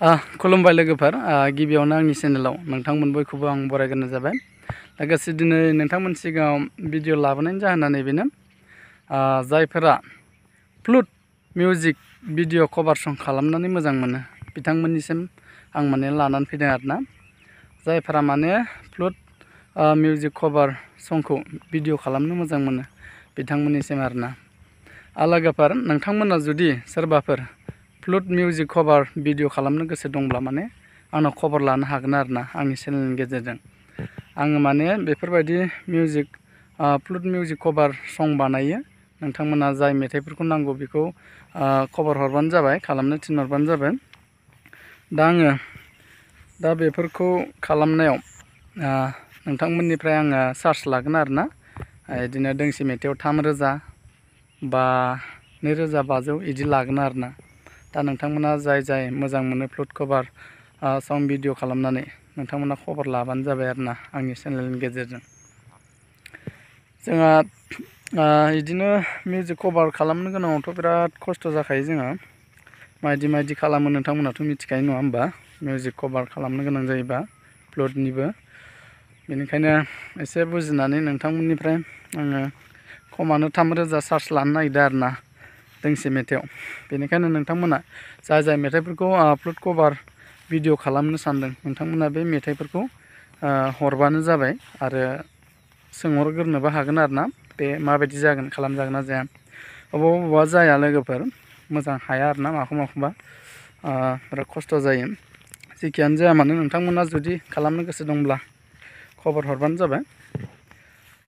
खुलुमबाय लोगोफोर गिबियावनो आंनि चेनेलाव नोंथांमोन बयखौबो आं बरायग्रोनाय जाबाय। लोगोसे दिनै नोंथांमोन सिगाङाव भिडिअ लाबोनायनि जाहोना बेनो जायफोरा फ्लुट मिउजिक भिडिअ कभार सं खालामनानै मोजां मोनो बिथांमोननिसिम आं माने लानानै फैदों आरोना। जायफोरा माने फ्लुट मिउजिक कभार संखौ भिडिअ खालामनो मोजां मोनो बिथांमोननिसिम आरोना। लोगोफोर नोंथांमोना जुदि सोरबाफोर फ्लुट मिउजिक कभार भिडिअ खालामनो गोसो दंब्ला माने आंनाव खबर लानो हागोन आरोना आंनि चेनेलनि गेजेरजों। आङो माने बेफोरबायदि मिउजिक फ्लुट मिउजिक कभार सं बानायो। नोंथांमोना जाय मेथाइफोरखौ नांगौ बेखौ खबर हरबानो जाबाय, खालामनो थिनहरबानो जाबाय। दा आङो बेफोरखौ खालामनायाव नोंथांमोननिफ्राय आङो चार्ज लागोन आरोना। बिदिनो दोंसे मेथाइयाव 3,000 बा 2,500 बिदि लागोन आरोना। दा नोंथांमोना जाय मोजां मोनो फ्लुट कभार सं भिडिअ खालामनानै नोंथांमोना खबर लाबानो जाबाय आरोना आंनि चेनेलनि गेजेरजों। जोंहा बिदिनो मिउजिक कभार खालामनो गोनाङावथ' बिराद खस्थ' जाखायो जोंहा। मायदि खालामो नोंथांमोनाथ' मिथिखायो नङा होमबा? मिउजिक कभार खालामनो गोनां जायोबा फ्लुटनिबो। बेनिखायनो एसे बुजिनानै नोंथांमोननिफ्राय आङो खमानो 3,000 चार्ज लानो नागिरदों आरोना दोंसे मेथाइयाव। बेनिखायनो नोंथांमोना जाय मेथाइफोरखौ फ्लुट कभार भिडिअ खालामनो सानदों नोंथांमोना बे मेथाइफोरखौ हरबानो जाबाय। आरो सोंहरग्रोनोबो हागोन आरोना बे माबायदि जागोन, खालामजागोन ना जाया। अबावबा जाया लोगोफोर, मोजां हाया आरोना माखौबा बिराद खस्थ' जायो। जेखियानो जाया मानो नोंथांमोना जुदि खालामनो गोसो दंब्ला खबर हरबानो जाबाय।